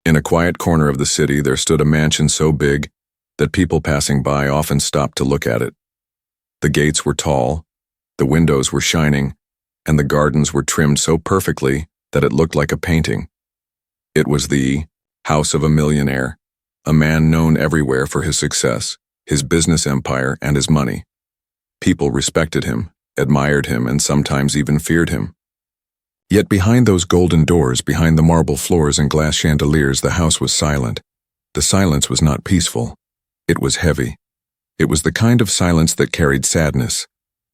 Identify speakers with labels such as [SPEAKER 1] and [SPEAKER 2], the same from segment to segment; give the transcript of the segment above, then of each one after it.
[SPEAKER 1] In a quiet corner of the city, there stood a mansion so big that people passing by often stopped to look at it. The gates were tall, the windows were shining, and the gardens were trimmed so perfectly that it looked like a painting. It was the house of a millionaire, a man known everywhere for his success, his business empire, and his money. People respected him, admired him, and sometimes even feared him. Yet behind those golden doors, behind the marble floors and glass chandeliers, the house was silent. The silence was not peaceful. It was heavy. It was the kind of silence that carried sadness,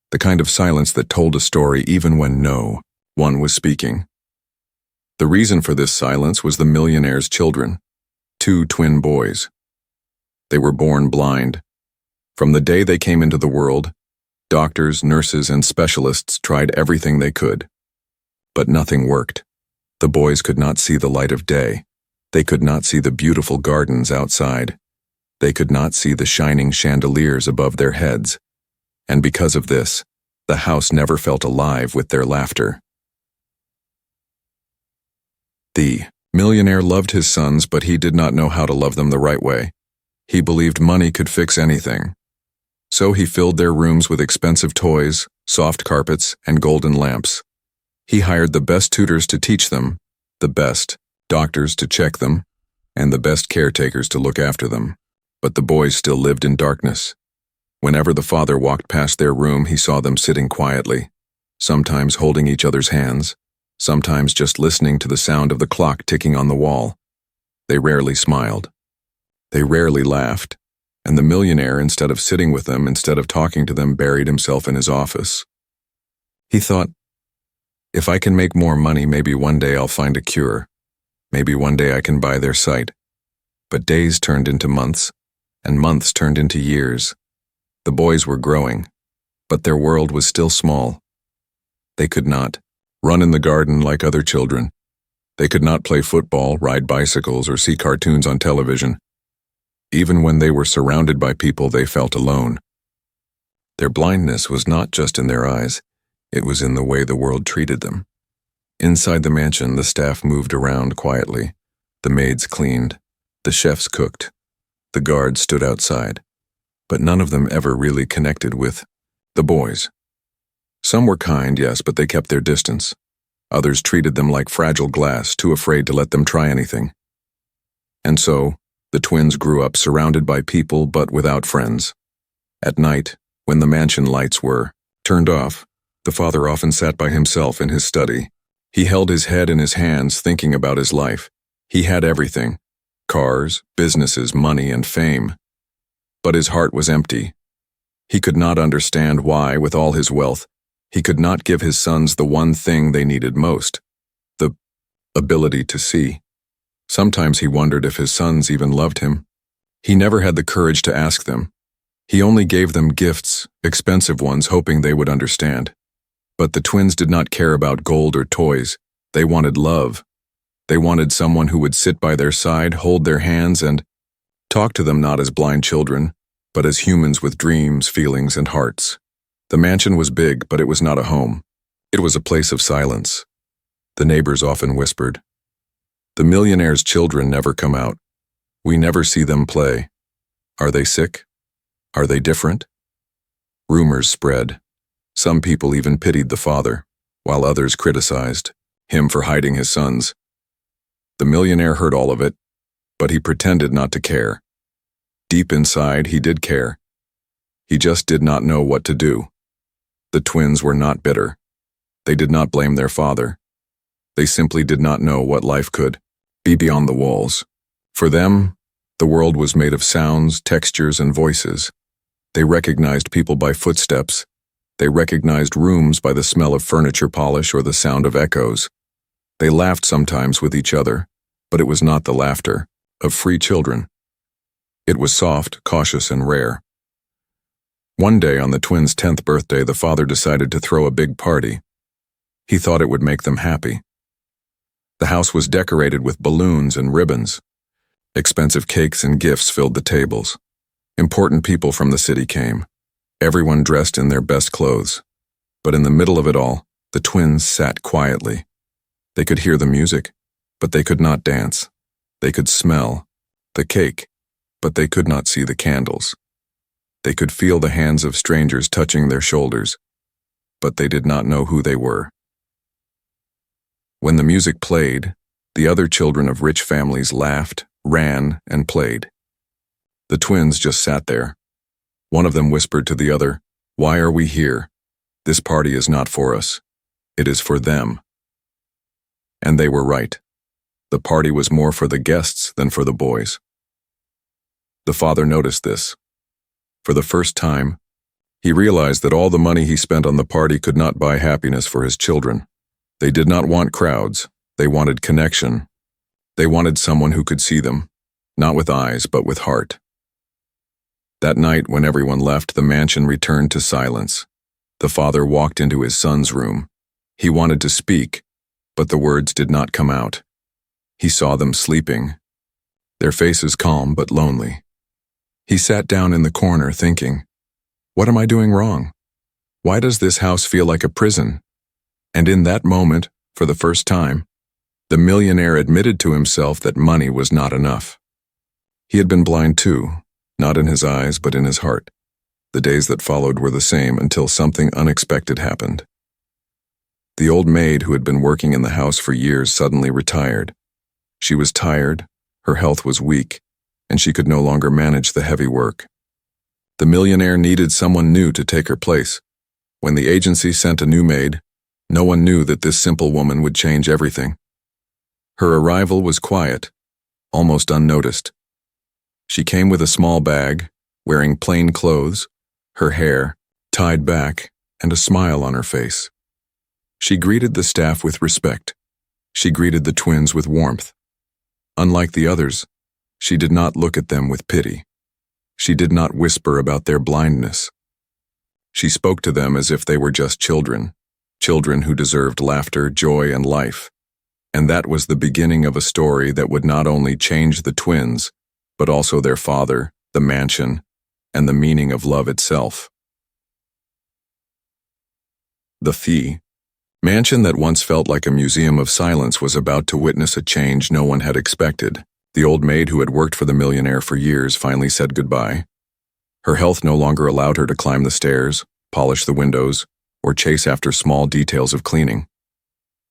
[SPEAKER 1] the kind of silence that told a story even when no one was speaking. The reason for this silence was the millionaire's children, 2 twin boys. They were born blind. From the day they came into the world, doctors, nurses, and specialists tried everything they could. But nothing worked. The boys could not see the light of day. They could not see the beautiful gardens outside. They could not see the shining chandeliers above their heads. And because of this, the house never felt alive with their laughter. The millionaire loved his sons, but he did not know how to love them the right way. He believed money could fix anything. So he filled their rooms with expensive toys, soft carpets, and golden lamps. He hired the best tutors to teach them, the best doctors to check them, and the best caretakers to look after them. But the boys still lived in darkness. Whenever the father walked past their room, he saw them sitting quietly, sometimes holding each other's hands, sometimes just listening to the sound of the clock ticking on the wall. They rarely smiled. They rarely laughed, and the millionaire, instead of sitting with them, instead of talking to them, buried himself in his office. He thought, if I can make more money, maybe one day I'll find a cure. Maybe one day I can buy their sight. But days turned into months, and months turned into years. The boys were growing, but their world was still small. They could not run in the garden like other children. They could not play football, ride bicycles, or see cartoons on television. Even when they were surrounded by people, they felt alone. Their blindness was not just in their eyes. It was in the way the world treated them. Inside the mansion, the staff moved around quietly. The maids cleaned. The chefs cooked. The guards stood outside. But none of them ever really connected with the boys. Some were kind, yes, but they kept their distance. Others treated them like fragile glass, too afraid to let them try anything. And so, the twins grew up surrounded by people but without friends. At night, when the mansion lights were turned off, the father often sat by himself in his study. He held his head in his hands, thinking about his life. He had everything: cars, businesses, money, and fame. But his heart was empty. He could not understand why, with all his wealth, he could not give his sons the one thing they needed most: the ability to see. Sometimes he wondered if his sons even loved him. He never had the courage to ask them. He only gave them gifts, expensive ones, hoping they would understand. But the twins did not care about gold or toys. They wanted love. They wanted someone who would sit by their side, hold their hands, and talk to them not as blind children, but as humans with dreams, feelings, and hearts. The mansion was big, but it was not a home. It was a place of silence. The neighbors often whispered, "The millionaire's children never come out. We never see them play. Are they sick? Are they different?" Rumors spread. Some people even pitied the father, while others criticized him for hiding his sons. The millionaire heard all of it, but he pretended not to care. Deep inside, he did care. He just did not know what to do. The twins were not bitter. They did not blame their father. They simply did not know what life could be beyond the walls. For them, the world was made of sounds, textures, and voices. They recognized people by footsteps. They recognized rooms by the smell of furniture polish or the sound of echoes. They laughed sometimes with each other, but it was not the laughter of free children. It was soft, cautious, and rare. One day on the twins' 10th birthday, the father decided to throw a big party. He thought it would make them happy. The house was decorated with balloons and ribbons. Expensive cakes and gifts filled the tables. Important people from the city came, everyone dressed in their best clothes. But in the middle of it all, the twins sat quietly. They could hear the music, but they could not dance. They could smell the cake, but they could not see the candles. They could feel the hands of strangers touching their shoulders, but they did not know who they were. When the music played, the other children of rich families laughed, ran, and played. The twins just sat there. One of them whispered to the other, "Why are we here? This party is not for us. It is for them." And they were right. The party was more for the guests than for the boys. The father noticed this. For the first time, he realized that all the money he spent on the party could not buy happiness for his children. They did not want crowds. They wanted connection. They wanted someone who could see them, not with eyes, but with heart. That night, when everyone left, the mansion returned to silence. The father walked into his son's room. He wanted to speak, but the words did not come out. He saw them sleeping, their faces calm but lonely. He sat down in the corner thinking, "What am I doing wrong? Why does this house feel like a prison?" And in that moment, for the first time, the millionaire admitted to himself that money was not enough. He had been blind too, not in his eyes but in his heart. The days that followed were the same until something unexpected happened. The old maid who had been working in the house for years suddenly retired. She was tired, her health was weak, and she could no longer manage the heavy work. The millionaire needed someone new to take her place. When the agency sent a new maid, no one knew that this simple woman would change everything. Her arrival was quiet, almost unnoticed. She came with a small bag, wearing plain clothes, her hair tied back, and a smile on her face. She greeted the staff with respect. She greeted the twins with warmth. Unlike the others, she did not look at them with pity. She did not whisper about their blindness. She spoke to them as if they were just children, children who deserved laughter, joy, and life. And that was the beginning of a story that would not only change the twins, but also their father, the mansion, and the meaning of love itself. The fee. Mansion that once felt like a museum of silence was about to witness a change no one had expected. The old maid who had worked for the millionaire for years finally said goodbye. Her health no longer allowed her to climb the stairs, polish the windows, or chase after small details of cleaning.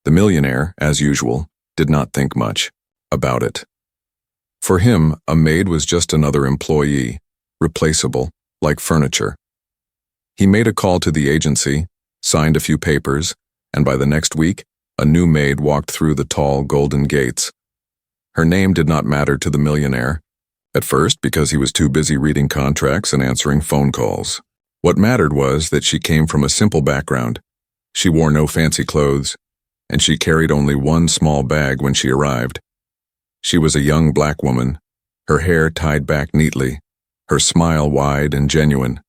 [SPEAKER 1] The millionaire, as usual, did not think much about it. For him, a maid was just another employee, replaceable, like furniture. He made a call to the agency, signed a few papers, and by the next week, a new maid walked through the tall golden gates. Her name did not matter to the millionaire, at first because he was too busy reading contracts and answering phone calls. What mattered was that she came from a simple background. She wore no fancy clothes, and she carried only one small bag when she arrived. She was a young black woman, her hair tied back neatly, her smile wide and genuine.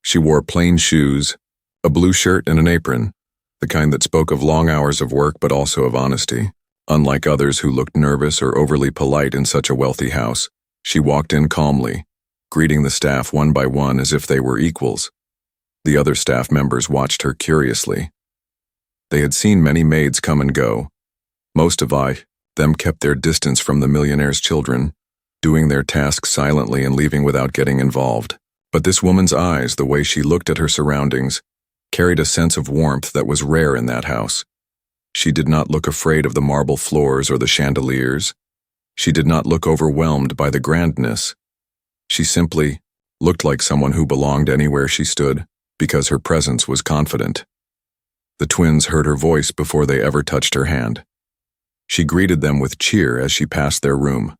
[SPEAKER 1] She wore plain shoes, a blue shirt and an apron, the kind that spoke of long hours of work but also of honesty. Unlike others who looked nervous or overly polite in such a wealthy house, she walked in calmly, greeting the staff one by one as if they were equals. The other staff members watched her curiously. They had seen many maids come and go. Most of them kept their distance from the millionaire's children, doing their tasks silently and leaving without getting involved. But this woman's eyes, the way she looked at her surroundings, carried a sense of warmth that was rare in that house. She did not look afraid of the marble floors or the chandeliers. She did not look overwhelmed by the grandness. She simply looked like someone who belonged anywhere she stood, because her presence was confident. The twins heard her voice before they ever touched her hand. She greeted them with cheer as she passed their room.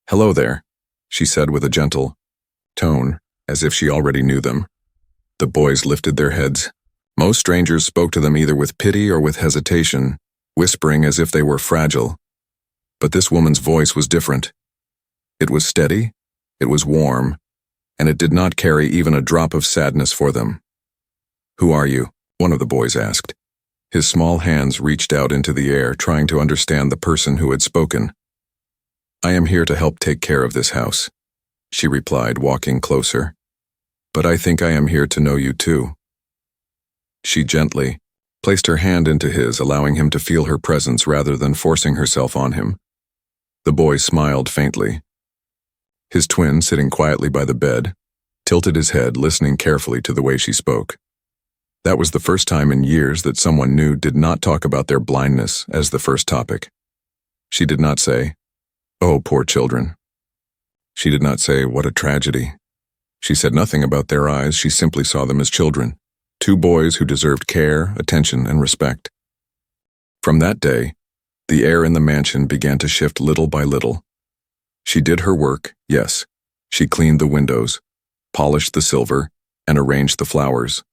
[SPEAKER 1] "Hello there," she said with a gentle tone, as if she already knew them. The boys lifted their heads. Most strangers spoke to them either with pity or with hesitation, whispering as if they were fragile. But this woman's voice was different. It was steady, it was warm, and it did not carry even a drop of sadness for them. "Who are you?" one of the boys asked. His small hands reached out into the air, trying to understand the person who had spoken. "I am here to help take care of this house," she replied, walking closer. "But I think I am here to know you too." She gently placed her hand into his, allowing him to feel her presence rather than forcing herself on him. The boy smiled faintly. His twin, sitting quietly by the bed, tilted his head, listening carefully to the way she spoke. That was the first time in years that someone new did not talk about their blindness as the first topic. She did not say, "Oh, poor children." She did not say, "What a tragedy." She said nothing about their eyes. She simply saw them as children, two boys who deserved care, attention, and respect. From that day, the air in the mansion began to shift little by little. She did her work, yes. She cleaned the windows, polished the silver, and arranged the flowers.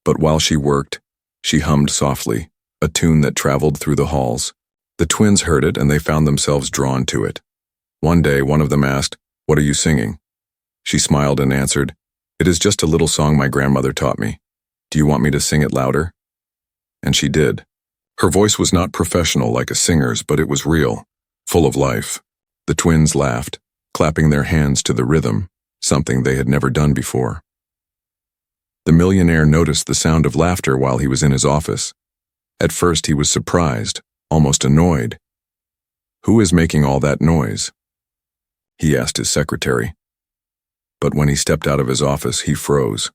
[SPEAKER 1] But while she worked, she hummed softly, a tune that traveled through the halls. The twins heard it and they found themselves drawn to it. One day, one of them asked, "What are you singing?" She smiled and answered, "It is just a little song my grandmother taught me. Do you want me to sing it louder?" And she did. Her voice was not professional like a singer's, but it was real, full of life. The twins laughed, clapping their hands to the rhythm, something they had never done before. The millionaire noticed the sound of laughter while he was in his office. At first he was surprised, almost annoyed. "Who is making all that noise?" he asked his secretary. But when he stepped out of his office, he froze.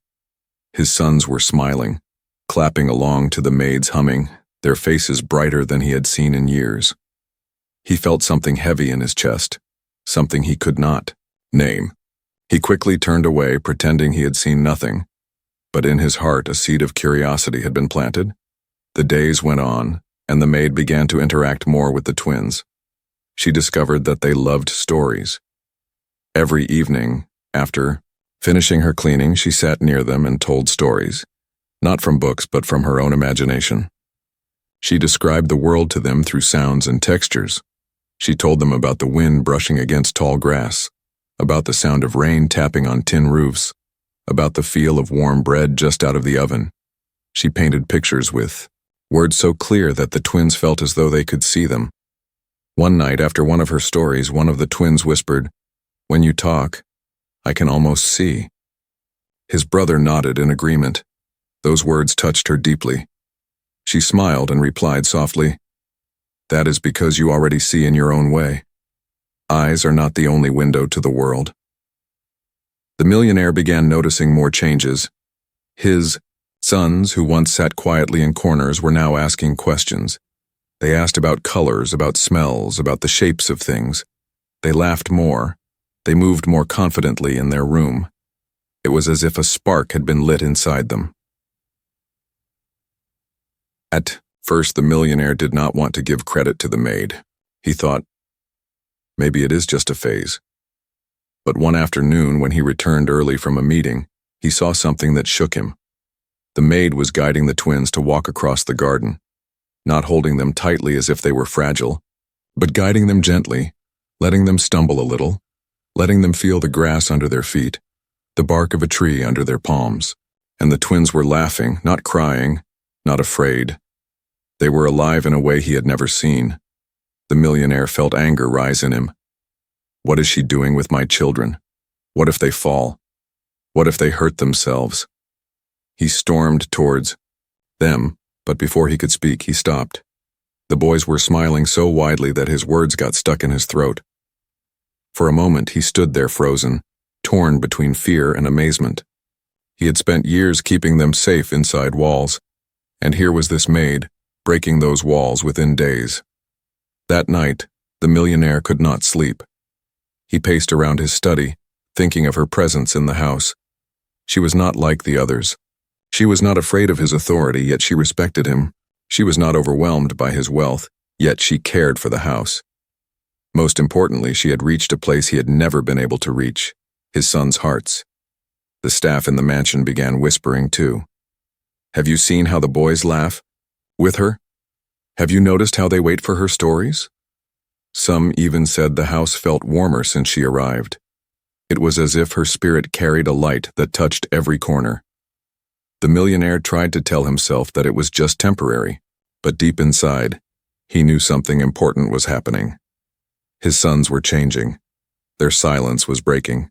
[SPEAKER 1] His sons were smiling, clapping along to the maid's humming, their faces brighter than he had seen in years. He felt something heavy in his chest, something he could not name. He quickly turned away, pretending he had seen nothing. But in his heart, a seed of curiosity had been planted. The days went on, and the maid began to interact more with the twins. She discovered that they loved stories. Every evening, after finishing her cleaning, she sat near them and told stories, not from books but from her own imagination. She described the world to them through sounds and textures. She told them about the wind brushing against tall grass, about the sound of rain tapping on tin roofs, about the feel of warm bread just out of the oven. She painted pictures with words so clear that the twins felt as though they could see them. One night, after one of her stories, one of the twins whispered, "When you talk, I can almost see." His brother nodded in agreement. Those words touched her deeply. She smiled and replied softly, "That is because you already see in your own way. Eyes are not the only window to the world." The millionaire began noticing more changes. His sons, who once sat quietly in corners, were now asking questions. They asked about colors, about smells, about the shapes of things. They laughed more. They moved more confidently in their room. It was as if a spark had been lit inside them. At first, the millionaire did not want to give credit to the maid. He thought, maybe it is just a phase. But one afternoon, when he returned early from a meeting, he saw something that shook him. The maid was guiding the twins to walk across the garden, not holding them tightly as if they were fragile, but guiding them gently, letting them stumble a little, letting them feel the grass under their feet, the bark of a tree under their palms. And the twins were laughing, not crying, not afraid. They were alive in a way he had never seen. The millionaire felt anger rise in him. What is she doing with my children? What if they fall? What if they hurt themselves? He stormed towards them, but before he could speak, he stopped. The boys were smiling so widely that his words got stuck in his throat. For a moment, he stood there frozen, torn between fear and amazement. He had spent years keeping them safe inside walls, and here was this maid, breaking those walls within days. That night, the millionaire could not sleep. He paced around his study, thinking of her presence in the house. She was not like the others. She was not afraid of his authority, yet she respected him. She was not overwhelmed by his wealth, yet she cared for the house. Most importantly, she had reached a place he had never been able to reach, his sons' hearts. The staff in the mansion began whispering too. Have you seen how the boys laugh with her? Have you noticed how they wait for her stories? Some even said the house felt warmer since she arrived. It was as if her spirit carried a light that touched every corner. The millionaire tried to tell himself that it was just temporary, but deep inside, he knew something important was happening. His sons were changing. Their silence was breaking.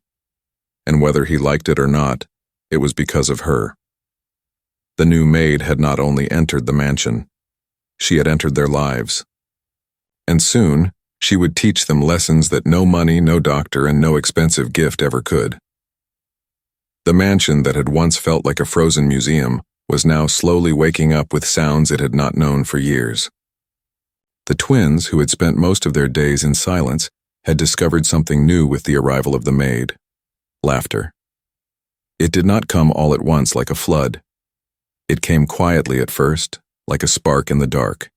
[SPEAKER 1] And whether he liked it or not, it was because of her. The new maid had not only entered the mansion, she had entered their lives. And soon, She would teach them lessons that no money, no doctor, and no expensive gift ever could. The mansion that had once felt like a frozen museum was now slowly waking up with sounds it had not known for years. The twins, who had spent most of their days in silence, had discovered something new with the arrival of the maid: laughter. It did not come all at once like a flood. It came quietly at first, like a spark in the dark.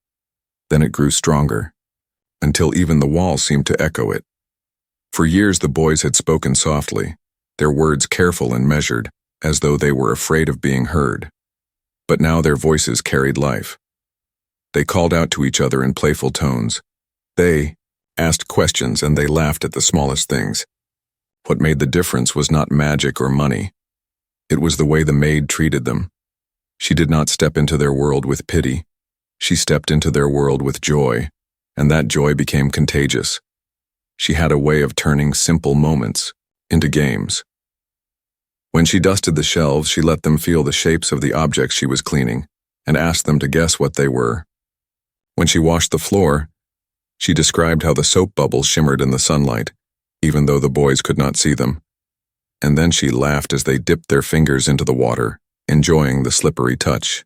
[SPEAKER 1] Then it grew stronger, until even the walls seemed to echo it. For years the boys had spoken softly, their words careful and measured, as though they were afraid of being heard. But now their voices carried life. They called out to each other in playful tones. They asked questions and they laughed at the smallest things. What made the difference was not magic or money. It was the way the maid treated them. She did not step into their world with pity. She stepped into their world with joy, and that joy became contagious. She had a way of turning simple moments into games. When she dusted the shelves, she let them feel the shapes of the objects she was cleaning and asked them to guess what they were. When she washed the floor, she described how the soap bubbles shimmered in the sunlight, even though the boys could not see them. And then she laughed as they dipped their fingers into the water, enjoying the slippery touch.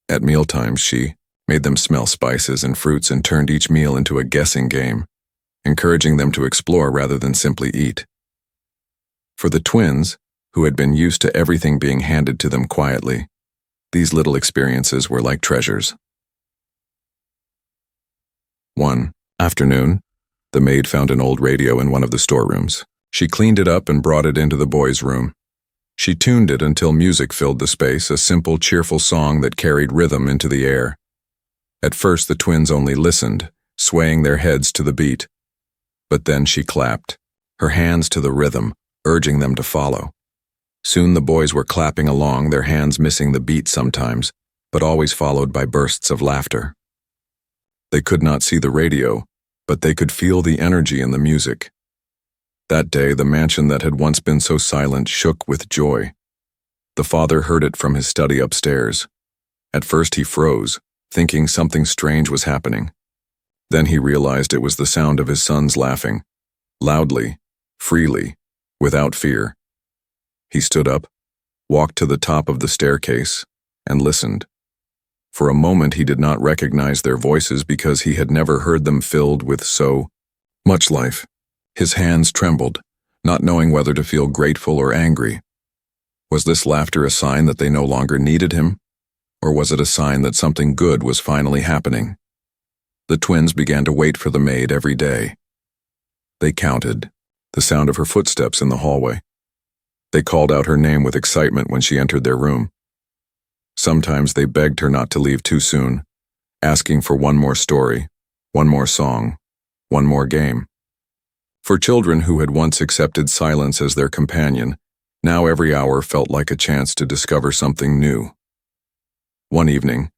[SPEAKER 1] At mealtimes, she made them smell spices and fruits and turned each meal into a guessing game, encouraging them to explore rather than simply eat. For the twins, who had been used to everything being handed to them quietly, these little experiences were like treasures. One afternoon, the maid found an old radio in one of the storerooms. She cleaned it up and brought it into the boys' room. She tuned it until music filled the space, a simple, cheerful song that carried rhythm into the air. At first, the twins only listened, swaying their heads to the beat. But then she clapped, her hands to the rhythm, urging them to follow. Soon the boys were clapping along, their hands missing the beat sometimes, but always followed by bursts of laughter. They could not see the radio, but they could feel the energy in the music. That day, the mansion that had once been so silent shook with joy. The father heard it from his study upstairs. At first he froze, thinking something strange was happening. Then he realized it was the sound of his sons laughing, loudly, freely, without fear. He stood up, walked to the top of the staircase, and listened. For a moment he did not recognize their voices because he had never heard them filled with so much life. His hands trembled, not knowing whether to feel grateful or angry. Was this laughter a sign that they no longer needed him? Or was it a sign that something good was finally happening? The twins began to wait for the maid every day. They counted the sound of her footsteps in the hallway. They called out her name with excitement when she entered their room. Sometimes they begged her not to leave too soon, asking for one more story, one more song, one more game. For children who had once accepted silence as their companion, now every hour felt like a chance to discover something new. One evening,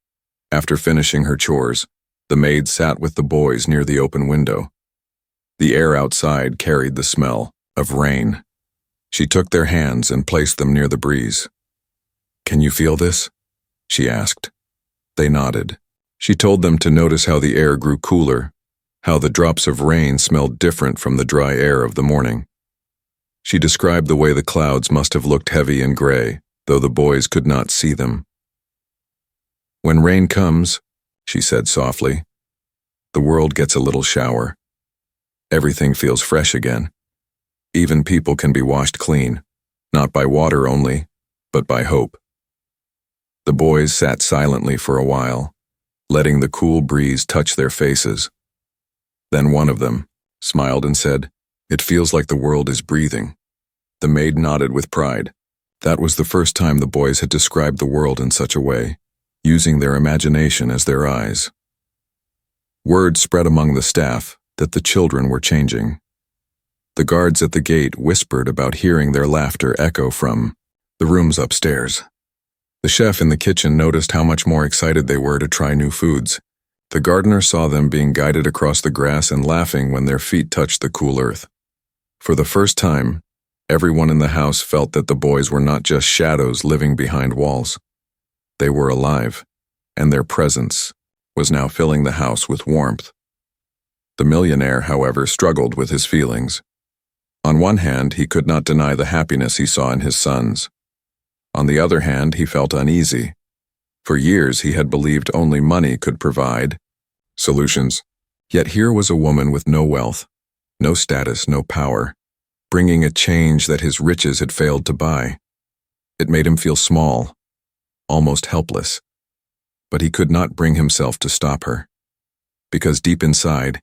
[SPEAKER 1] after finishing her chores, the maid sat with the boys near the open window. The air outside carried the smell of rain. She took their hands and placed them near the breeze. "Can you feel this?" she asked. They nodded. She told them to notice how the air grew cooler, how the drops of rain smelled different from the dry air of the morning. She described the way the clouds must have looked heavy and gray, though the boys could not see them. "When rain comes," she said softly, "the world gets a little shower. Everything feels fresh again. Even people can be washed clean, not by water only, but by hope." The boys sat silently for a while, letting the cool breeze touch their faces. Then one of them smiled and said, "It feels like the world is breathing." The maid nodded with pride. That was the first time the boys had described the world in such a way, using their imagination as their eyes. Word spread among the staff that the children were changing. The guards at the gate whispered about hearing their laughter echo from the rooms upstairs. The chef in the kitchen noticed how much more excited they were to try new foods. The gardener saw them being guided across the grass and laughing when their feet touched the cool earth. For the first time, everyone in the house felt that the boys were not just shadows living behind walls. They were alive, and their presence was now filling the house with warmth. The millionaire, however, struggled with his feelings. On one hand, he could not deny the happiness he saw in his sons. On the other hand, he felt uneasy. For years, he had believed only money could provide solutions. Yet here was a woman with no wealth, no status, no power, bringing a change that his riches had failed to buy. It made him feel small, almost helpless. But he could not bring himself to stop her. Because deep inside,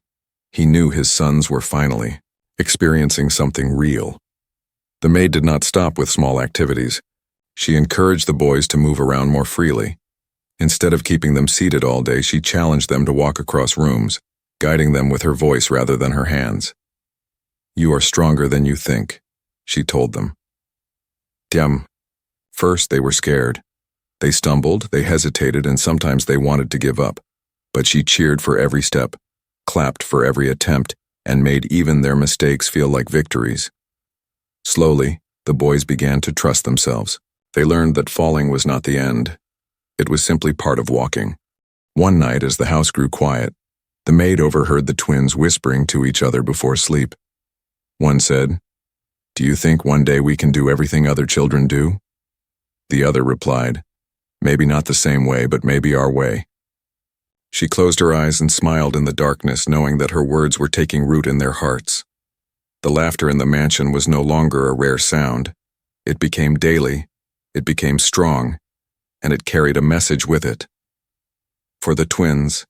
[SPEAKER 1] he knew his sons were finally experiencing something real. The maid did not stop with small activities. She encouraged the boys to move around more freely. Instead of keeping them seated all day, she challenged them to walk across rooms, guiding them with her voice rather than her hands. "You are stronger than you think," she told them. First, they were scared. They stumbled, they hesitated, and sometimes they wanted to give up. But she cheered for every step, clapped for every attempt, and made even their mistakes feel like victories. Slowly, the boys began to trust themselves. They learned that falling was not the end. It was simply part of walking. One night, as the house grew quiet, the maid overheard the twins whispering to each other before sleep. One said, "Do you think one day we can do everything other children do?" The other replied, "Maybe not the same way, but maybe our way." She closed her eyes and smiled in the darkness, knowing that her words were taking root in their hearts. The laughter in the mansion was no longer a rare sound. It became daily, it became strong, and it carried a message with it. For the twins,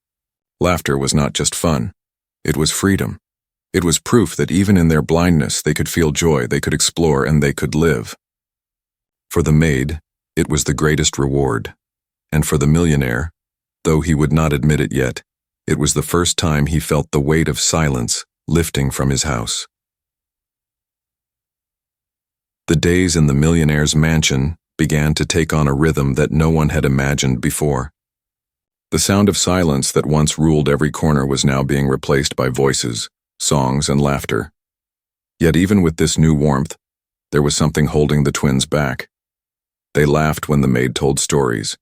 [SPEAKER 1] laughter was not just fun. It was freedom. It was proof that even in their blindness they could feel joy, they could explore, and they could live. For the maid, it was the greatest reward. And for the millionaire, though he would not admit it yet, it was the first time he felt the weight of silence lifting from his house. The days in the millionaire's mansion began to take on a rhythm that no one had imagined before. The sound of silence that once ruled every corner was now being replaced by voices, songs, and laughter. Yet even with this new warmth, there was something holding the twins back. They laughed when the maid told stories.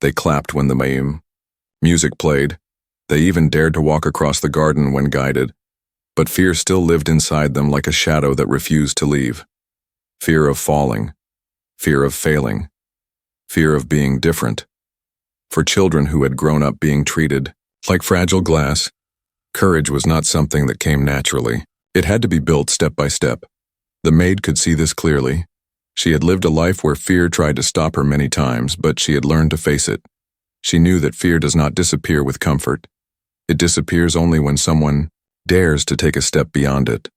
[SPEAKER 1] They clapped when the music played. They even dared to walk across the garden when guided. But fear still lived inside them like a shadow that refused to leave. Fear of falling. Fear of failing. Fear of being different. For children who had grown up being treated like fragile glass, courage was not something that came naturally. It had to be built step by step. The maid could see this clearly. She had lived a life where fear tried to stop her many times, but she had learned to face it. She knew that fear does not disappear with comfort. It disappears only when someone dares to take a step beyond it.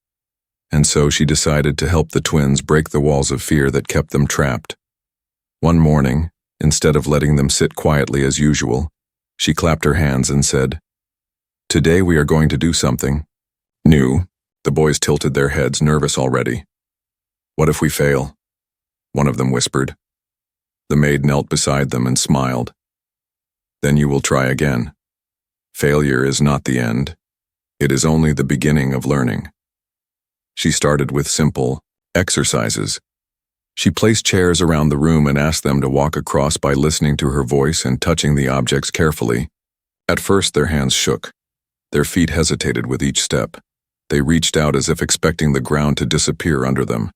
[SPEAKER 1] And so she decided to help the twins break the walls of fear that kept them trapped. One morning, instead of letting them sit quietly as usual, she clapped her hands and said, "Today we are going to do something new." The boys tilted their heads, nervous already. "What if we fail?" one of them whispered. The maid knelt beside them and smiled. "Then you will try again. Failure is not the end. It is only the beginning of learning." She started with simple exercises. She placed chairs around the room and asked them to walk across by listening to her voice and touching the objects carefully. At first, their hands shook. Their feet hesitated with each step. They reached out as if expecting the ground to disappear under them.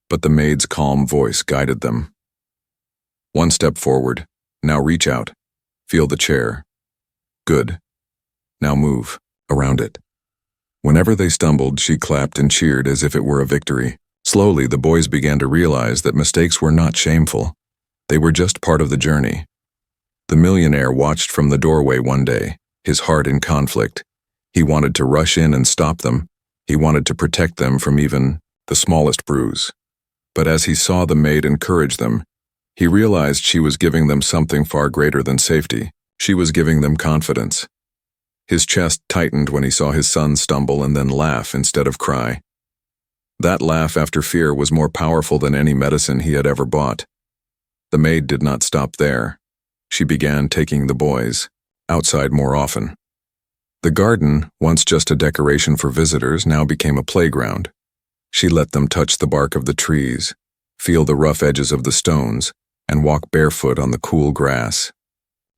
[SPEAKER 1] But the maid's calm voice guided them. "One step forward. Now reach out. Feel the chair. Good. Now move around it." Whenever they stumbled, she clapped and cheered as if it were a victory. Slowly, the boys began to realize that mistakes were not shameful. They were just part of the journey. The millionaire watched from the doorway one day, his heart in conflict. He wanted to rush in and stop them. He wanted to protect them from even the smallest bruise. But as he saw the maid encourage them, he realized she was giving them something far greater than safety. She was giving them confidence. His chest tightened when he saw his son stumble and then laugh instead of cry. That laugh after fear was more powerful than any medicine he had ever bought. The maid did not stop there. She began taking the boys outside more often. The garden, once just a decoration for visitors, now became a playground. She let them touch the bark of the trees, feel the rough edges of the stones, and walk barefoot on the cool grass.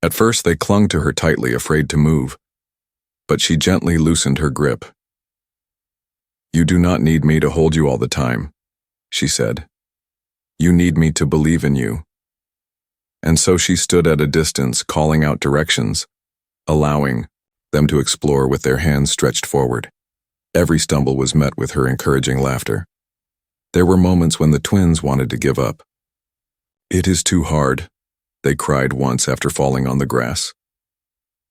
[SPEAKER 1] At first they clung to her tightly, afraid to move. but she gently loosened her grip. "You do not need me to hold you all the time," she said. "You need me to believe in you." And so she stood at a distance, calling out directions, allowing them to explore with their hands stretched forward. Every stumble was met with her encouraging laughter. There were moments when the twins wanted to give up. "It is too hard," they cried once after falling on the grass.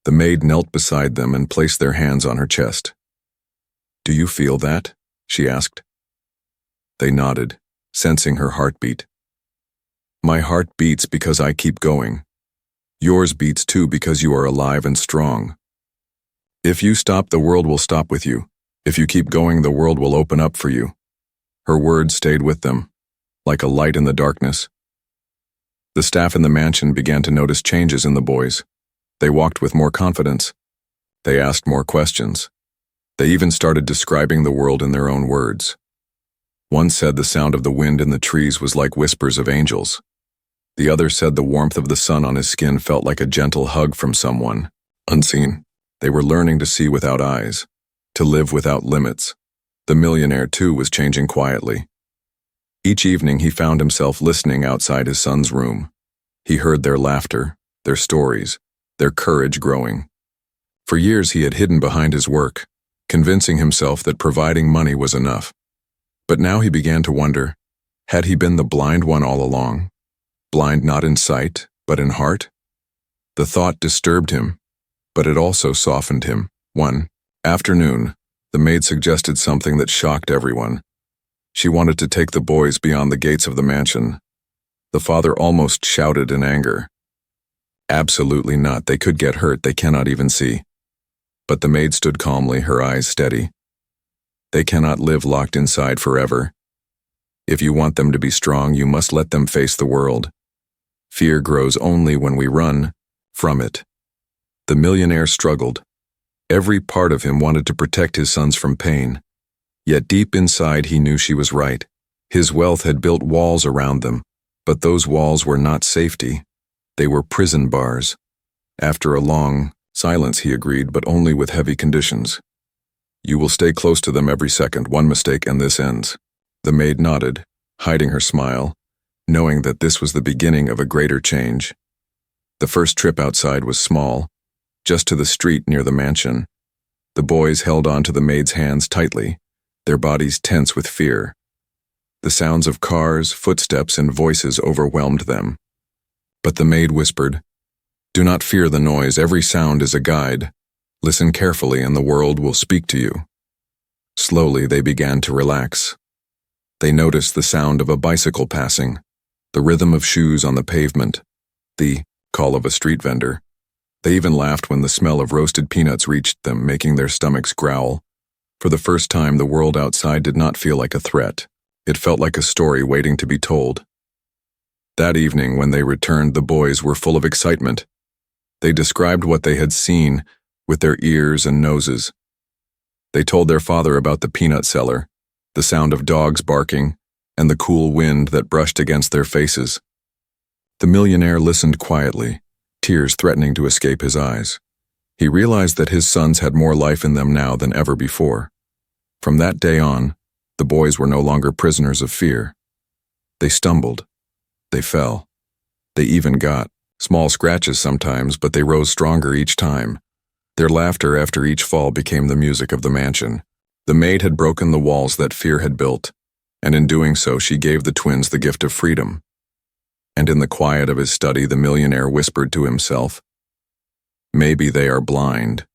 [SPEAKER 1] The maid knelt beside them and placed their hands on her chest. "Do you feel that?" she asked. They nodded, sensing her heartbeat. "My heart beats because I keep going. Yours beats too because you are alive and strong. If you stop, the world will stop with you. If you keep going, the world will open up for you." Her words stayed with them, like a light in the darkness. The staff in the mansion began to notice changes in the boys. They walked with more confidence. They asked more questions. They even started describing the world in their own words. One said the sound of the wind in the trees was like whispers of angels. The other said the warmth of the sun on his skin felt like a gentle hug from someone unseen. They were learning to see without eyes, to live without limits. The millionaire, too, was changing quietly. Each evening he found himself listening outside his son's room. He heard their laughter, their stories, their courage growing. For years he had hidden behind his work, convincing himself that providing money was enough. But now he began to wonder, had he been the blind one all along? Blind not in sight, but in heart? The thought disturbed him, but it also softened him. One afternoon, the maid suggested something that shocked everyone. She wanted to take the boys beyond the gates of the mansion. The father almost shouted in anger. "Absolutely not. They could get hurt. They cannot even see." But the maid stood calmly, her eyes steady. "They cannot live locked inside forever. If you want them to be strong, you must let them face the world. Fear grows only when we run from it." The millionaire struggled. Every part of him wanted to protect his sons from pain. Yet deep inside he knew she was right. His wealth had built walls around them, but those walls were not safety. They were prison bars. After a long silence he agreed, but only with heavy conditions. "You will stay close to them every second. One mistake and this ends." The maid nodded, hiding her smile, knowing that this was the beginning of a greater change. The first trip outside was small, just to the street near the mansion. The boys held on to the maid's hands tightly, their bodies tense with fear. The sounds of cars, footsteps, and voices overwhelmed them. But the maid whispered, "Do not fear the noise. Every sound is a guide. Listen carefully and the world will speak to you." Slowly they began to relax. They noticed the sound of a bicycle passing, the rhythm of shoes on the pavement, the call of a street vendor. They even laughed when the smell of roasted peanuts reached them, making their stomachs growl. For the first time, the world outside did not feel like a threat. It felt like a story waiting to be told. That evening, when they returned, the boys were full of excitement. They described what they had seen with their ears and noses. They told their father about the peanut cellar, the sound of dogs barking, and the cool wind that brushed against their faces. The millionaire listened quietly, tears threatening to escape his eyes. He realized that his sons had more life in them now than ever before. From that day on, the boys were no longer prisoners of fear. They stumbled. They fell. They even got small scratches sometimes, but they rose stronger each time. Their laughter after each fall became the music of the mansion. The maid had broken the walls that fear had built, and in doing so she gave the twins the gift of freedom. And in the quiet of his study, the millionaire whispered to himself, "Maybe they are blind,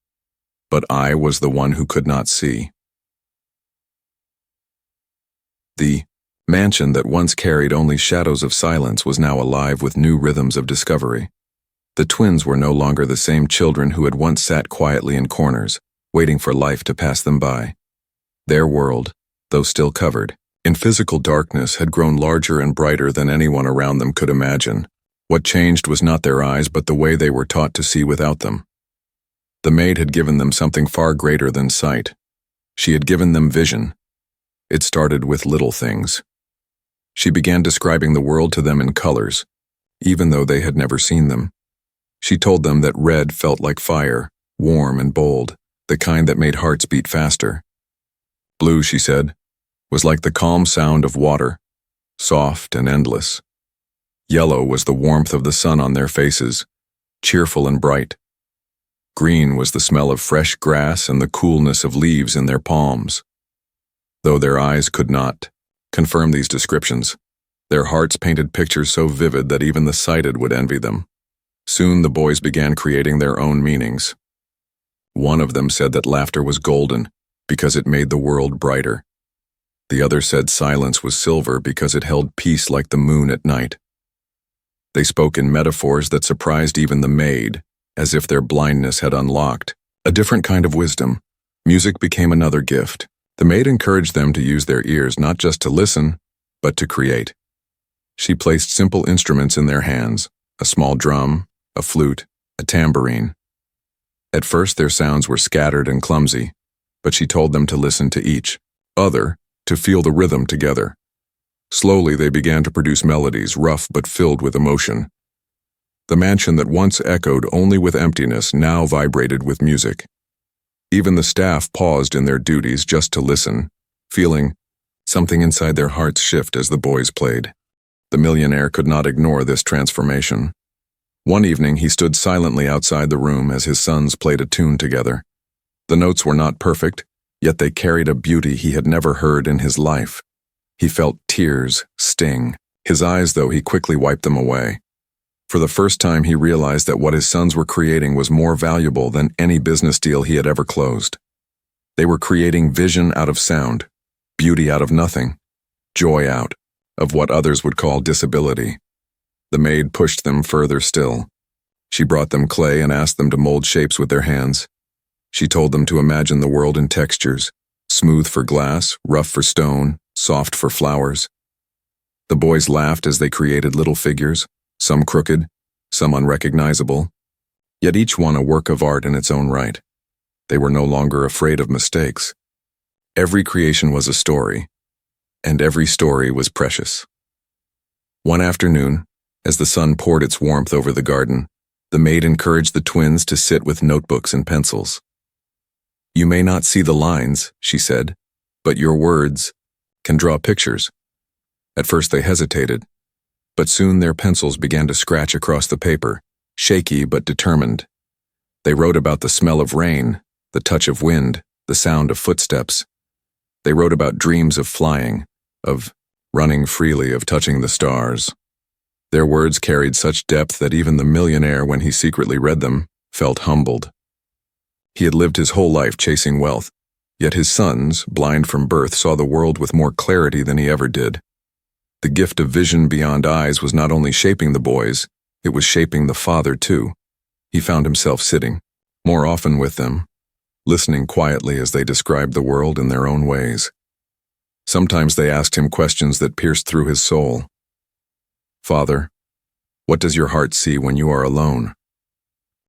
[SPEAKER 1] but I was the one who could not see." The mansion that once carried only shadows of silence was now alive with new rhythms of discovery. The twins were no longer the same children who had once sat quietly in corners, waiting for life to pass them by. Their world, though still covered in physical darkness, had grown larger and brighter than anyone around them could imagine. What changed was not their eyes, but the way they were taught to see without them. The maid had given them something far greater than sight. She had given them vision. It started with little things. She began describing the world to them in colors, even though they had never seen them. She told them that red felt like fire, warm and bold, the kind that made hearts beat faster. Blue, she said, was like the calm sound of water, soft and endless. Yellow was the warmth of the sun on their faces, cheerful and bright. Green was the smell of fresh grass and the coolness of leaves in their palms. Though their eyes could not confirm these descriptions, their hearts painted pictures so vivid that even the sighted would envy them. Soon the boys began creating their own meanings. One of them said that laughter was golden because it made the world brighter. The other said silence was silver because it held peace like the moon at night. They spoke in metaphors that surprised even the maid, as if their blindness had unlocked a different kind of wisdom. Music became another gift. The maid encouraged them to use their ears not just to listen, but to create. She placed simple instruments in their hands, a small drum, a flute, a tambourine. At first their sounds were scattered and clumsy, but she told them to listen to each other, to feel the rhythm together. Slowly they began to produce melodies, rough but filled with emotion. The mansion that once echoed only with emptiness now vibrated with music. Even the staff paused in their duties just to listen, feeling something inside their hearts shift as the boys played. The millionaire could not ignore this transformation. One evening he stood silently outside the room as his sons played a tune together. The notes were not perfect, yet they carried a beauty he had never heard in his life. He felt tears sting his eyes, though he quickly wiped them away. For the first time he realized that what his sons were creating was more valuable than any business deal he had ever closed. They were creating vision out of sound, beauty out of nothing, joy out of what others would call disability. The maid pushed them further still. She brought them clay and asked them to mold shapes with their hands. She told them to imagine the world in textures, smooth for glass, rough for stone, soft for flowers. The boys laughed as they created little figures, some crooked, some unrecognizable, yet each one a work of art in its own right. They were no longer afraid of mistakes. Every creation was a story, and every story was precious. One afternoon, as the sun poured its warmth over the garden, the maid encouraged the twins to sit with notebooks and pencils. "You may not see the lines," she said, "but your words can draw pictures." At first they hesitated, but soon their pencils began to scratch across the paper, shaky but determined. They wrote about the smell of rain, the touch of wind, the sound of footsteps. They wrote about dreams of flying, of running freely, of touching the stars. Their words carried such depth that even the millionaire, when he secretly read them, felt humbled. He had lived his whole life chasing wealth, yet his sons, blind from birth, saw the world with more clarity than he ever did. The gift of vision beyond eyes was not only shaping the boys, it was shaping the father too. He found himself sitting, more often with them, listening quietly as they described the world in their own ways. Sometimes they asked him questions that pierced through his soul. "Father, what does your heart see when you are alone?"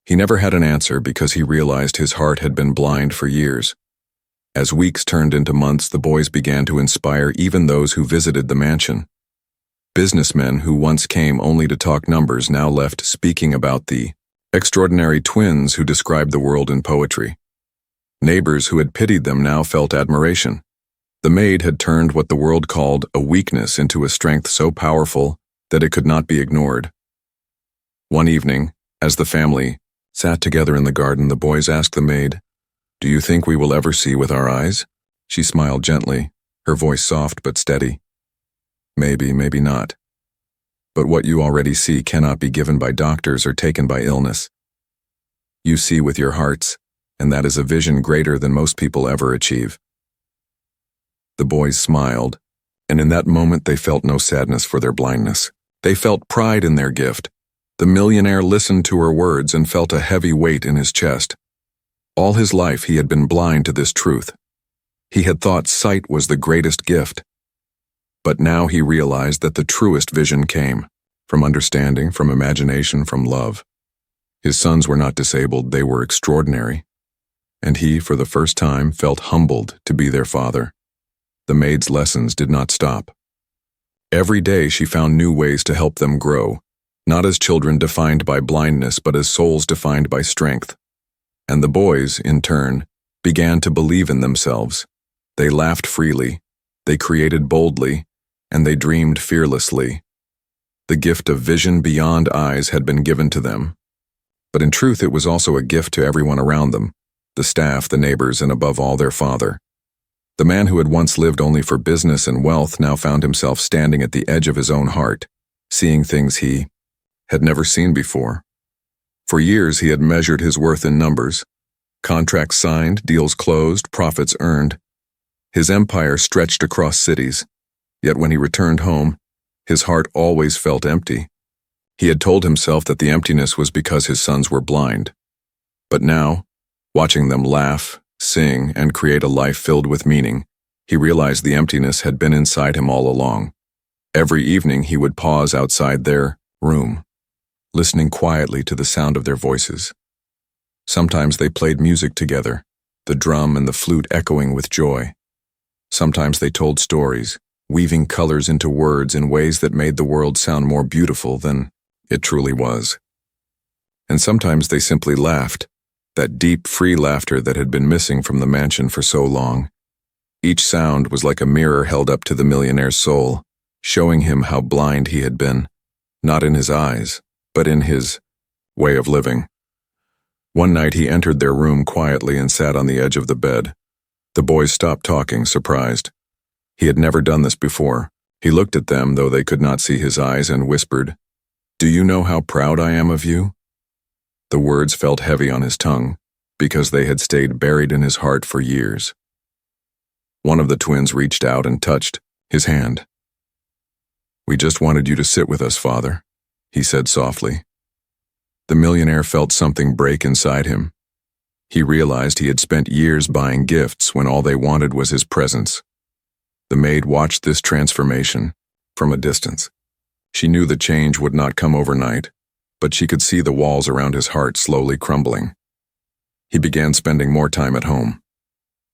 [SPEAKER 1] He never had an answer because he realized his heart had been blind for years. As weeks turned into months, the boys began to inspire even those who visited the mansion. Businessmen who once came only to talk numbers now left speaking about the extraordinary twins who described the world in poetry. Neighbors who had pitied them now felt admiration. The maid had turned what the world called a weakness into a strength so powerful that it could not be ignored. One evening, as the family sat together in the garden, the boys asked the maid, "Do you think we will ever see with our eyes?" She smiled gently, her voice soft but steady. "Maybe, maybe not. But what you already see cannot be given by doctors or taken by illness. You see with your hearts, and that is a vision greater than most people ever achieve." The boys smiled, and in that moment they felt no sadness for their blindness. They felt pride in their gift. The millionaire listened to her words and felt a heavy weight in his chest. All his life he had been blind to this truth. He had thought sight was the greatest gift. But now he realized that the truest vision came from understanding, from imagination, from love. His sons were not disabled, they were extraordinary. And he, for the first time, felt humbled to be their father. The maid's lessons did not stop. Every day she found new ways to help them grow, not as children defined by blindness, but as souls defined by strength. And the boys, in turn, began to believe in themselves. They laughed freely, they created boldly, and they dreamed fearlessly. The gift of vision beyond eyes had been given to them. But in truth, it was also a gift to everyone around them, the staff, the neighbors, and above all, their father. The man who had once lived only for business and wealth now found himself standing at the edge of his own heart, seeing things he had never seen before. For years, he had measured his worth in numbers: contracts signed, deals closed, profits earned. His empire stretched across cities, yet when he returned home, his heart always felt empty. He had told himself that the emptiness was because his sons were blind. But now, watching them laugh, sing, and create a life filled with meaning, he realized the emptiness had been inside him all along. Every evening he would pause outside their room, listening quietly to the sound of their voices. Sometimes they played music together, the drum and the flute echoing with joy. Sometimes they told stories, weaving colors into words in ways that made the world sound more beautiful than it truly was. And sometimes they simply laughed, that deep, free laughter that had been missing from the mansion for so long. Each sound was like a mirror held up to the millionaire's soul, showing him how blind he had been, not in his eyes, but in his way of living. One night he entered their room quietly and sat on the edge of the bed. The boys stopped talking, surprised. He had never done this before. He looked at them, though they could not see his eyes, and whispered, "Do you know how proud I am of you?" The words felt heavy on his tongue, because they had stayed buried in his heart for years. One of the twins reached out and touched his hand. "We just wanted you to sit with us, Father," he said softly. The millionaire felt something break inside him. He realized he had spent years buying gifts when all they wanted was his presence. The maid watched this transformation from a distance. She knew the change would not come overnight, but she could see the walls around his heart slowly crumbling. He began spending more time at home.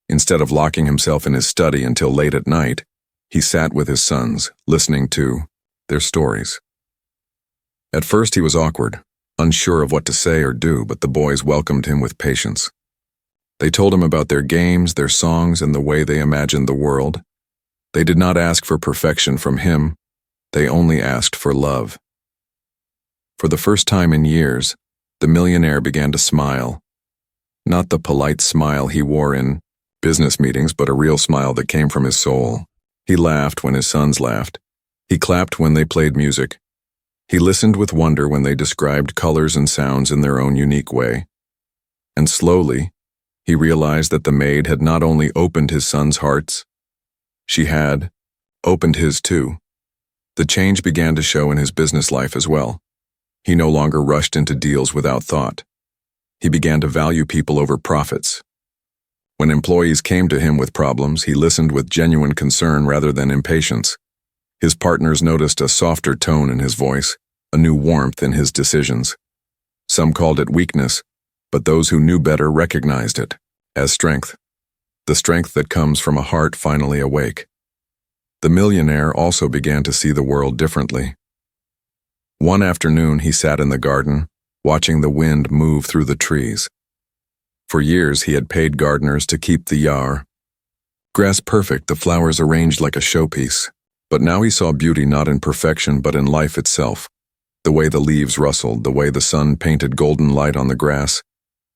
[SPEAKER 1] Instead of locking himself in his study until late at night, he sat with his sons, listening to their stories. At first he was awkward, unsure of what to say or do, but the boys welcomed him with patience. They told him about their games, their songs, and the way they imagined the world. They did not ask for perfection from him. They only asked for love. For the first time in years, the millionaire began to smile. Not the polite smile he wore in business meetings, but a real smile that came from his soul. He laughed when his sons laughed. He clapped when they played music. He listened with wonder when they described colors and sounds in their own unique way. And slowly, he realized that the maid had not only opened his sons' hearts, she had opened his too. The change began to show in his business life as well. He no longer rushed into deals without thought. He began to value people over profits. When employees came to him with problems, he listened with genuine concern rather than impatience. His partners noticed a softer tone in his voice, a new warmth in his decisions. Some called it weakness, but those who knew better recognized it as strength, the strength that comes from a heart finally awake. The millionaire also began to see the world differently. One afternoon he sat in the garden, watching the wind move through the trees. For years he had paid gardeners to keep the yard grass perfect, the flowers arranged like a showpiece. But now he saw beauty not in perfection but in life itself. The way the leaves rustled, the way the sun painted golden light on the grass,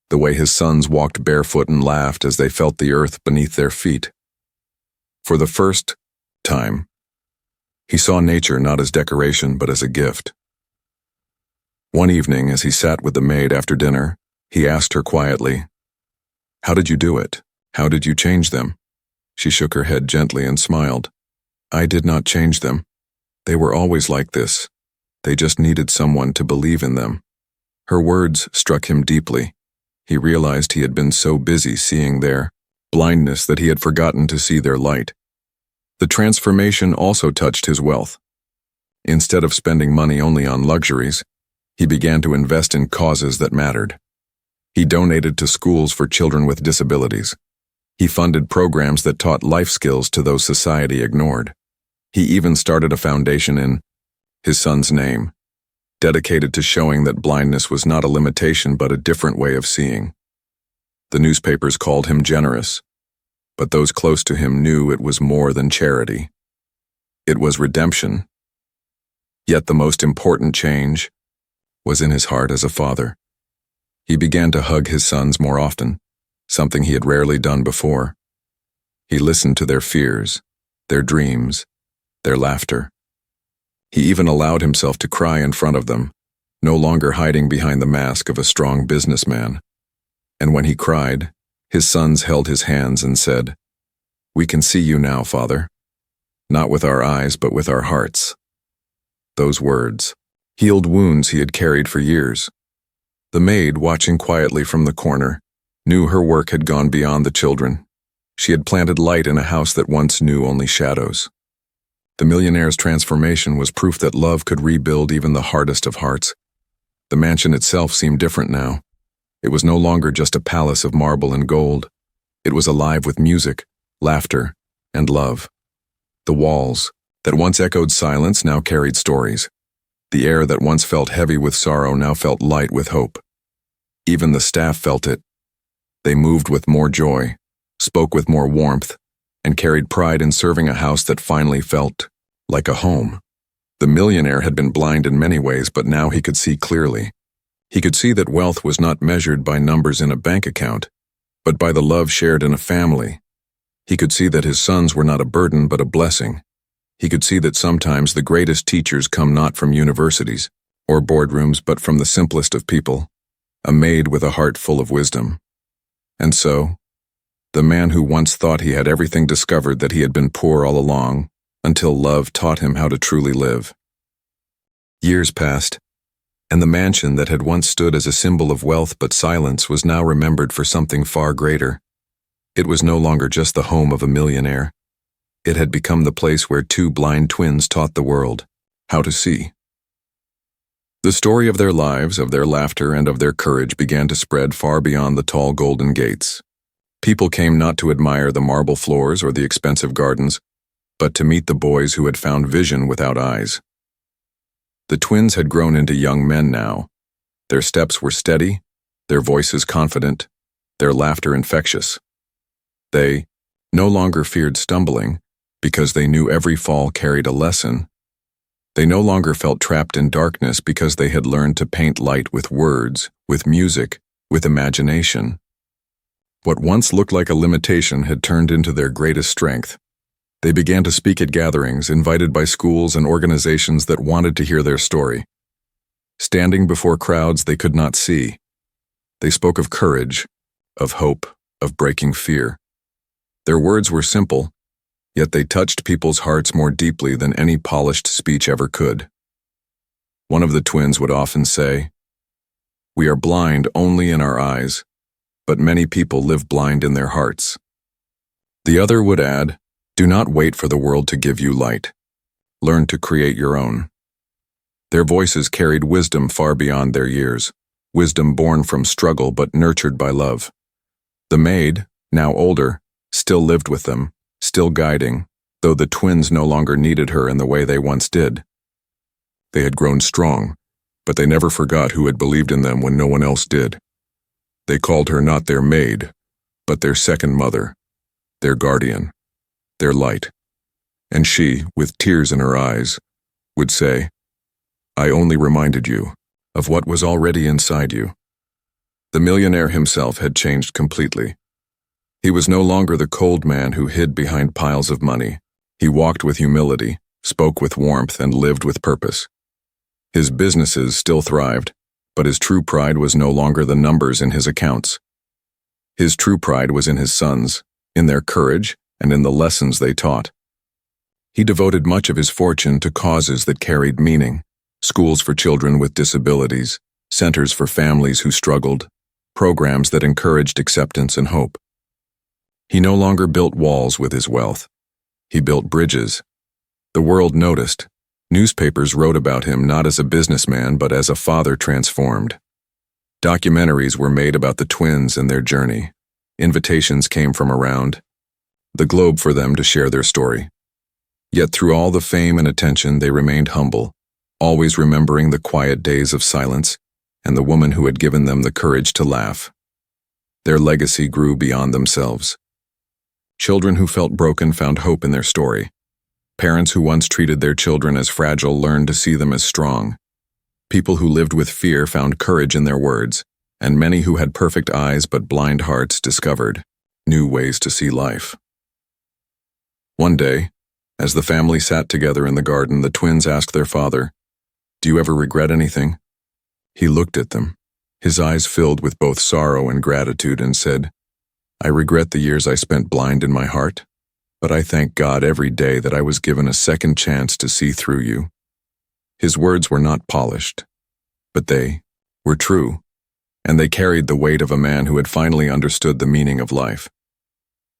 [SPEAKER 1] the way his sons walked barefoot and laughed as they felt the earth beneath their feet. For the first time, he saw nature not as decoration but as a gift. One evening, as he sat with the maid after dinner, he asked her quietly, "How did you do it? How did you change them?" She shook her head gently and smiled. "I did not change them. They were always like this. They just needed someone to believe in them." Her words struck him deeply. He realized he had been so busy seeing their blindness that he had forgotten to see their light. The transformation also touched his wealth. Instead of spending money only on luxuries, he began to invest in causes that mattered. He donated to schools for children with disabilities. He funded programs that taught life skills to those society ignored. He even started a foundation in his son's name, dedicated to showing that blindness was not a limitation but a different way of seeing. The newspapers called him generous, but those close to him knew it was more than charity. It was redemption. Yet the most important change was in his heart as a father. He began to hug his sons more often, something he had rarely done before. He listened to their fears, their dreams, their laughter. He even allowed himself to cry in front of them, no longer hiding behind the mask of a strong businessman. And when he cried, his sons held his hands and said, "We can see you now, Father. Not with our eyes, but with our hearts." Those words healed wounds he had carried for years. The maid, watching quietly from the corner, knew her work had gone beyond the children. She had planted light in a house that once knew only shadows. The millionaire's transformation was proof that love could rebuild even the hardest of hearts. The mansion itself seemed different now. It was no longer just a palace of marble and gold. It was alive with music, laughter, and love. The walls, that once echoed silence, now carried stories. The air that once felt heavy with sorrow now felt light with hope. Even the staff felt it. They moved with more joy, spoke with more warmth, and carried pride in serving a house that finally felt like a home. The millionaire had been blind in many ways, but now he could see clearly. He could see that wealth was not measured by numbers in a bank account, but by the love shared in a family. He could see that his sons were not a burden, but a blessing. He could see that sometimes the greatest teachers come not from universities or boardrooms, but from the simplest of people, a maid with a heart full of wisdom. And so, the man who once thought he had everything discovered that he had been poor all along, until love taught him how to truly live. Years passed, and the mansion that had once stood as a symbol of wealth but silence was now remembered for something far greater. It was no longer just the home of a millionaire. It had become the place where two blind twins taught the world how to see. The story of their lives, of their laughter, and of their courage began to spread far beyond the tall golden gates. People came not to admire the marble floors or the expensive gardens, but to meet the boys who had found vision without eyes. The twins had grown into young men now. Their steps were steady, their voices confident, their laughter infectious. They no longer feared stumbling, because they knew every fall carried a lesson. They no longer felt trapped in darkness because they had learned to paint light with words, with music, with imagination. What once looked like a limitation had turned into their greatest strength. They began to speak at gatherings, invited by schools and organizations that wanted to hear their story. Standing before crowds they could not see, they spoke of courage, of hope, of breaking fear. Their words were simple, yet they touched people's hearts more deeply than any polished speech ever could. One of the twins would often say, "We are blind only in our eyes, but many people live blind in their hearts." The other would add, "Do not wait for the world to give you light. Learn to create your own." Their voices carried wisdom far beyond their years, wisdom born from struggle but nurtured by love. The maid, now older, still lived with them, still guiding, though the twins no longer needed her in the way they once did. They had grown strong, but they never forgot who had believed in them when no one else did. They called her not their maid, but their second mother, their guardian, their light. And she, with tears in her eyes, would say, "I only reminded you of what was already inside you." The millionaire himself had changed completely. He was no longer the cold man who hid behind piles of money. He walked with humility, spoke with warmth, and lived with purpose. His businesses still thrived, but his true pride was no longer the numbers in his accounts. His true pride was in his sons, in their courage, and in the lessons they taught. He devoted much of his fortune to causes that carried meaning: schools for children with disabilities, centers for families who struggled, programs that encouraged acceptance and hope. He no longer built walls with his wealth. He built bridges. The world noticed. Newspapers wrote about him not as a businessman, but as a father transformed. Documentaries were made about the twins and their journey. Invitations came from around the globe for them to share their story. Yet through all the fame and attention, they remained humble, always remembering the quiet days of silence and the woman who had given them the courage to laugh. Their legacy grew beyond themselves. Children who felt broken found hope in their story. Parents who once treated their children as fragile learned to see them as strong. People who lived with fear found courage in their words, and many who had perfect eyes but blind hearts discovered new ways to see life. One day, as the family sat together in the garden, the twins asked their father, "Do you ever regret anything?" He looked at them, his eyes filled with both sorrow and gratitude, and said, "I regret the years I spent blind in my heart, but I thank God every day that I was given a second chance to see through you." His words were not polished, but they were true, and they carried the weight of a man who had finally understood the meaning of life.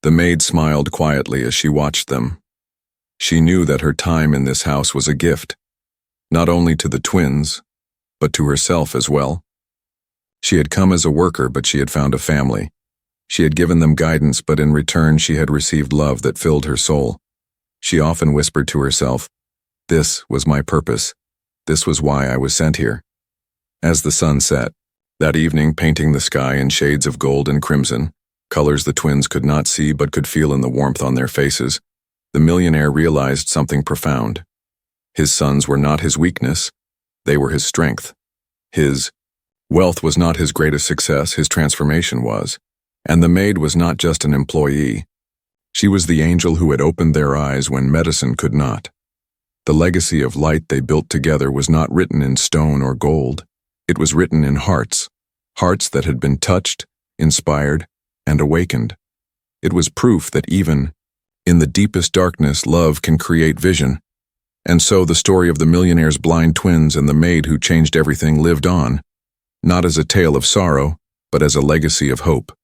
[SPEAKER 1] The maid smiled quietly as she watched them. She knew that her time in this house was a gift, not only to the twins, but to herself as well. She had come as a worker, but she had found a family. She had given them guidance, but in return she had received love that filled her soul. She often whispered to herself, "This was my purpose. This was why I was sent here." As the sun set, that evening painting the sky in shades of gold and crimson, colors the twins could not see but could feel in the warmth on their faces, the millionaire realized something profound. His sons were not his weakness, they were his strength. His wealth was not his greatest success, his transformation was. And the maid was not just an employee. She was the angel who had opened their eyes when medicine could not. The legacy of light they built together was not written in stone or gold. It was written in hearts, hearts that had been touched, inspired, and awakened. It was proof that even in the deepest darkness, love can create vision. And so the story of the millionaire's blind twins and the maid who changed everything lived on, not as a tale of sorrow, but as a legacy of hope.